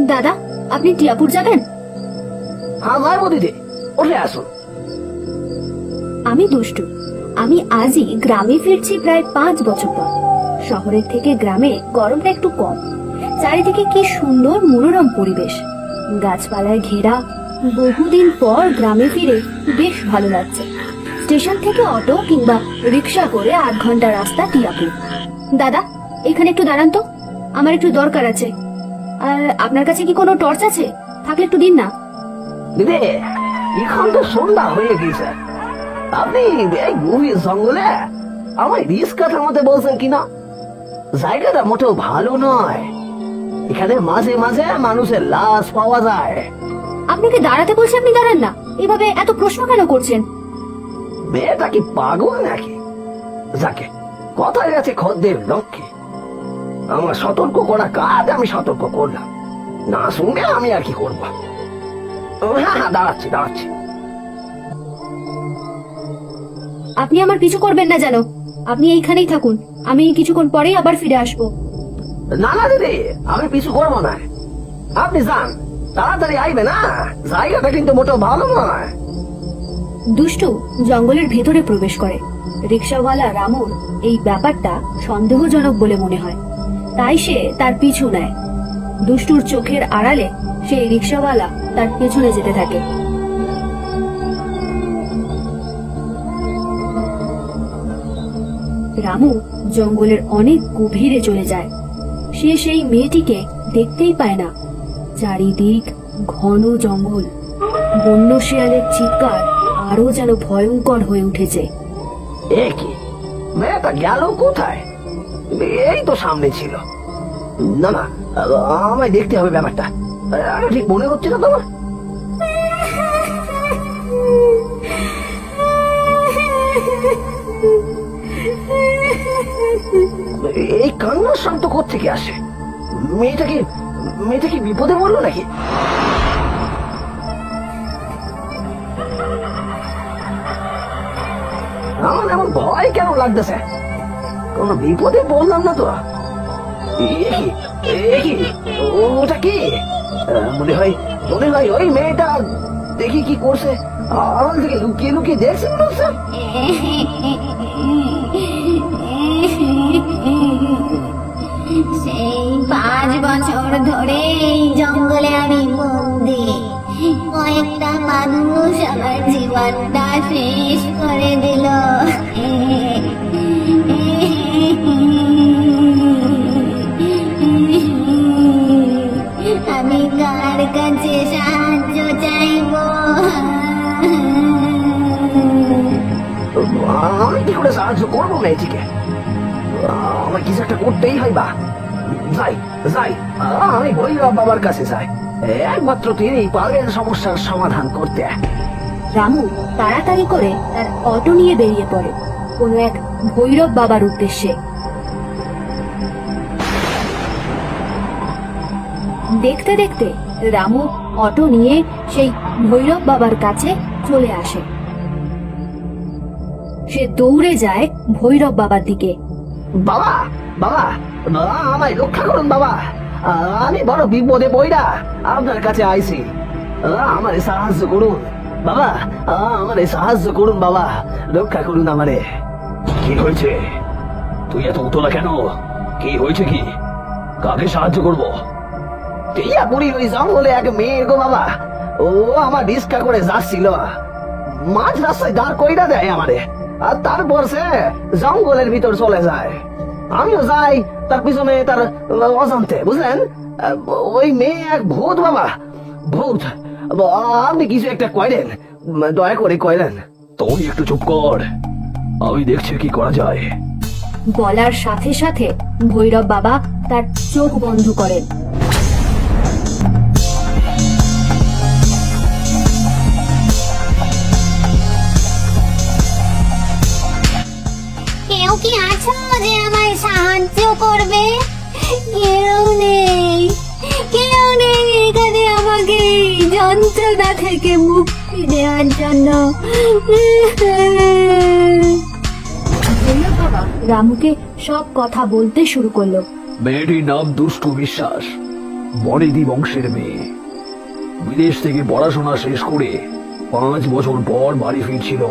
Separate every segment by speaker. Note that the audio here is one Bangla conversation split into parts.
Speaker 1: দাদা, আপনি টিয়াপুর যাবেন?
Speaker 2: হ্যাঁ যাবো দিদি, উঠে আসুন।
Speaker 1: আমি দুষ্টু। আমি আজই গ্রামে ফিরছি প্রায় 5 বছর পর। শহরের থেকে গ্রামে গরমটা একটু কম। চারিদিকে কি সুন্দর মনোরম পরিবেশ, গাছপালায় ঘেরা। বহুদিন পর গ্রামে ফিরে বেশ ভালো লাগছে। স্টেশন থেকে অটো কিংবা রিক্সা করে 8 ঘন্টা রাস্তা টিয়াপুর। দাদা, এখানে একটু দাঁড়ান তো, আমার একটু দরকার আছে। আর আপনার কাছে কি কোনো টর্চ আছে? থাকলে একটু দিন না।
Speaker 2: দিদি, এখন তো সন্ধ্যা হয়ে গেছে। আপনি এই গভীর জঙ্গলে আমায় রিস্কা থামাতে বলছেন কিনা? জায়গাটা মোটেও ভালো নয়। এখানে মাঝে মাঝে মানুষের লাশ পাওয়া যায়।
Speaker 1: আপনাকে দাঁড়াতে বলছি, আপনি দাঁড়ান না। এভাবে এত প্রশ্ন কেন করছেন?
Speaker 2: মেয়েটা কি পাগল নাকি? যাকে কথায় আছে খদ্দের লক্ষ্যে। আমার সতর্ক করা কাজ আমি সতর্ক করলাম, না শুনলে আমি আর কি করবো। হ্যাঁ হ্যাঁ, দাঁড়াচ্ছি দাঁড়াচ্ছি।
Speaker 1: আপনি আমার পিছু করবেন না যেন। আপনি এইখানেই থাকুন, আমি কিছুক্ষণ পরেই আবার ফিরে আসবো।
Speaker 2: না না দিদি, আমি পিছু করবো না। আপনি যান, তাড়াতাড়ি আইবে না। জায়গাটা কিন্তু মোটেও ভালো নয়।
Speaker 1: দুষ্টু জঙ্গলের ভেতরে প্রবেশ করে। রিক্সাওয়ালা রামুর এই ব্যাপারটা সন্দেহজনক বলে মনে হয়, তাই সে তার পিছু নেয়। দুষ্টুর চোখের আড়ালে সেই রিক্সাওয়ালা তার পেছনে যেতে থাকে। রামু জঙ্গলের অনেক গভীরে চলে যায়। সে সেই মেয়েটিকে দেখতেই পায় না। চারিদিক ঘন জঙ্গল। বন্য শিয়ালের চিৎকার আরো যেন ভয়ঙ্কর হয়ে উঠেছে।
Speaker 2: এ কি, মেয়েটা গেল কোথায়? এই তো সামনে ছিল। না না, আমায় দেখতে হবে ব্যাপারটা। ঠিক মনে হচ্ছে না তোমার? এই কান্নার শব্দ কোত্থেকে আসে? মেয়েটা কি বিপদে পড়লো নাকি? আমার এমন ভয় কেন লাগতেছে? কোন বিপদে পড়লাম না তো? ওটা কি? মনে হয় ওই মেয়েটা। দেখি কি করছে। আমার দিকে লুকিয়ে লুকিয়ে দেখছে মনে হচ্ছে।
Speaker 3: সেই 5 বছর ধরে এই জঙ্গলে আমি বন্দি। কয়েকটা মানুষ আমার জীবনটা শেষ করে দিল। আমি কার কাছে সাহায্য চাইব?
Speaker 2: আমি কি করে সাহায্য করবো মেয়েটিকে? আমার কিছু একটা করতেই হয়। বা যাই যাই, আমি ভৈরব বাবার কাছে যাই। একমাত্র তিনি পারেন সমস্যার সমাধান করতে।
Speaker 1: রামু তাড়াতাড়ি করে তার অটো নিয়ে বেরিয়ে পড়ে কোনো এক ভৈরব বাবার উদ্দেশ্যে। দেখতে দেখতে রামু অটো নিয়ে সেই ভৈরব বাবার কাছে চলে আসে। সে দৌড়ে যায় ভৈরব বাবার দিকে।
Speaker 2: বাবা বাবা, আমায় রক্ষা করুন বাবা। আমি বড় বিপদে পড়া আপনার কাছে আইছি। আমারে সাহায্য করুন বাবা, আমারে সাহায্য করুন বাবা, রক্ষা করুন আমারে। কি হয়েছে? তুই এত উতলা কেন? কি হয়েছে? কি, কাকে সাহায্য করবো? টিয়াপুরি ওই জঙ্গলে এক মেয়ে গো বাবা। ও আমার রিস্কা করে যাচ্ছিল, মাঝ রাস্তায় দাঁড় কইরা দেয় আমারে, আর তারপর সে জঙ্গলের ভিতর চলে যায়। আমিও যাই তার পিছনে, তার অজান্তে, বুঝলেন? ওই মেয়ে এক ভূত বাবা, ভূত। আপনি কিছু একটা কইলেন, দয়া করে কইলেন। তুই একটু চুপ কর, আমি দেখছি কি করা যায়।
Speaker 1: বলার সাথে সাথে ভৈরব বাবা তার চোখ বন্ধ করেন।
Speaker 3: আছো যে আমায় সাহায্য করবে? কেউ নেই এখানে আমাকে এই যন্ত্রণা থেকে মুক্তি দেওয়ার জন্য।
Speaker 1: ভৈরব বাবা রামুকে সব কথা বলতে শুরু করলো।
Speaker 2: মেয়েটির নাম দুষ্টু বিশ্বাস, বনেদি বংশের মেয়ে। বিদেশ থেকে পড়াশোনা শেষ করে 5 বছর পর বাড়ি ফিরছিল।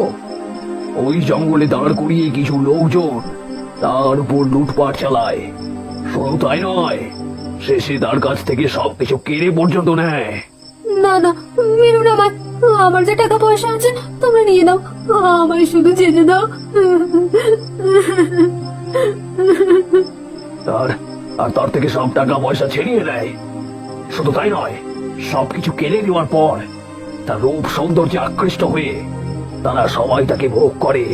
Speaker 2: ওই জঙ্গলে দাঁড় করিয়ে কিছু লোকজন তার উপর লুটপাট চালায়। শুধু তাই নয়, শেষে তার কাছ থেকে সবকিছু কেড়ে পর্যন্ত নেয়।
Speaker 1: না না, মেরো না ভাই, আমার যে টাকা পয়সা আছে তোমরা নিয়ে নাও, আমায় শুধু যেতে দাও।
Speaker 2: তার থেকে সব টাকা পয়সা ছেড়িয়ে নেয়। শুধু তাই নয়, সবকিছু কেড়ে নেওয়ার পর তার রূপ সৌন্দর্যে আকৃষ্ট হয়ে তারা সবাই তাকে ভোগ করে।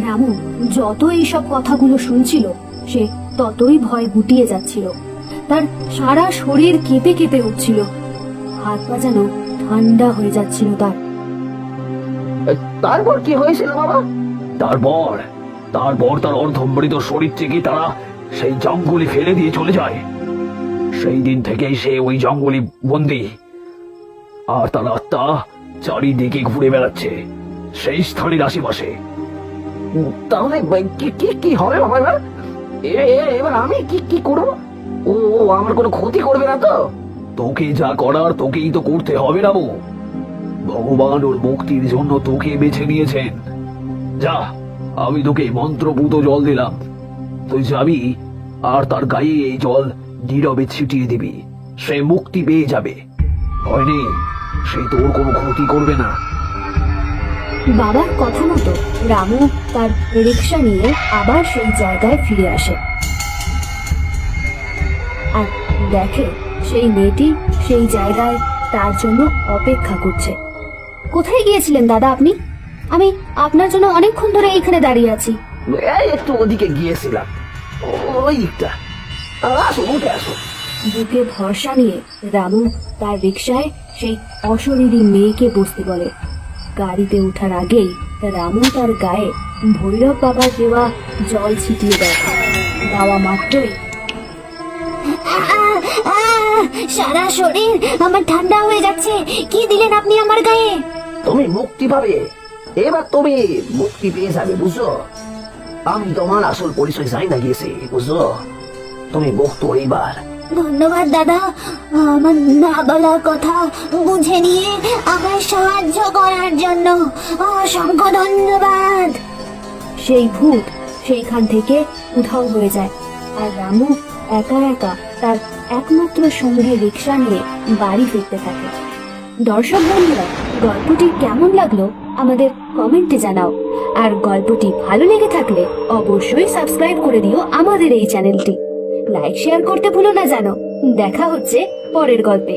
Speaker 1: রামু যত এইসব কথাগুলো শুনছিল সে ততই ভয় গুটিয়ে যাচ্ছিল। তার সারা শরীর কেঁপে কেঁপে উঠছিল, হাত পা যেন ঠান্ডা হয়ে যাচ্ছিল তার।
Speaker 2: তারপর কি হয়েছিল বাবা? তারপর তার অর্ধমৃত শরীর থেকে তারা সেই জঙ্গলে ফেলে দিয়ে চলে যায়। সেই দিন থেকেই সে ওই জঙ্গলে বন্দী, আর তার আত্মা চারিদিকে ঘুরে বেড়াচ্ছে সেই স্থানের আশেপাশে। তাহলে কি হবে বাবা? এবার আমি কি করবো? ও আমার কোনো ক্ষতি করবে না তো? তোকে যা করার তোকেই তো করতে হবে রামু। ভগবান ওর মুক্তির জন্য তোকে বেছে নিয়েছেন। যা, আমি তোকে মন্ত্রপুত জল দিলাম, তুই যাবি আর তার গায়ে এই জল নীরবে ছিটিয়ে দিবি। সে মুক্তি পেয়ে যাবে, ভয় নেই, সে তোর কোনো ক্ষতি করবে না।
Speaker 1: বাবার কথা মতো রামু তার রিক্সা নিয়ে আবার সেই জায়গায় ফিরে আসে আর দেখে সেই মেয়েটি সেই জায়গায় তার জন্য অপেক্ষা করছে। কোথায় গিয়েছিলেন দাদা আপনি? আমি আপনার জন্য অনেকক্ষণ ধরে এইখানে দাঁড়িয়ে আছি।
Speaker 2: একটু ওদিকে গিয়েছিলাম, ওই দিকটা। আসো, উঠে আসো।
Speaker 1: বুকে ভরসা নিয়ে রামু তার রিক্সায় সেই অশরীরী মেয়েকে বসতে বলে। গাড়িতে ওঠার আগেই রামু তার গায়ে ভৈরব বাবার দেওয়া জল ছিটিয়ে দেয়। দেওয়া মাত্রই
Speaker 3: সারা শরীর আমার ঠান্ডা হয়ে যাচ্ছে। কি দিলেন আপনি আমার গায়ে?
Speaker 2: তুমি মুক্তি পাবে, এবার তুমি মুক্তি পেয়ে যাবে, বুঝছো? আমি তোমার আসল পরিচয় জানি না গিয়েছি, বুঝছো? তুমি মুক্ত এইবার।
Speaker 3: ধন্যবাদ দাদা, আমার না বলা কথা বুঝে নিয়ে আমায় সাহায্য করার জন্য অসংখ্য ধন্যবাদ।
Speaker 1: সেই ভূত সেইখান থেকে উধাও হয়ে যায় আর রামু একা একা তার একমাত্র সঙ্গে রিক্সা নিয়ে বাড়ি ফিরতে থাকে। দর্শক বন্ধুরা, গল্পটি কেমন লাগলো আমাদের কমেন্টে জানাও, আর গল্পটি ভালো লেগে থাকলে অবশ্যই সাবস্ক্রাইব করে দিও আমাদের এই চ্যানেলটি। লাইক শেয়ার করতে ভুলো না জানো। দেখা হচ্ছে পরের গল্পে।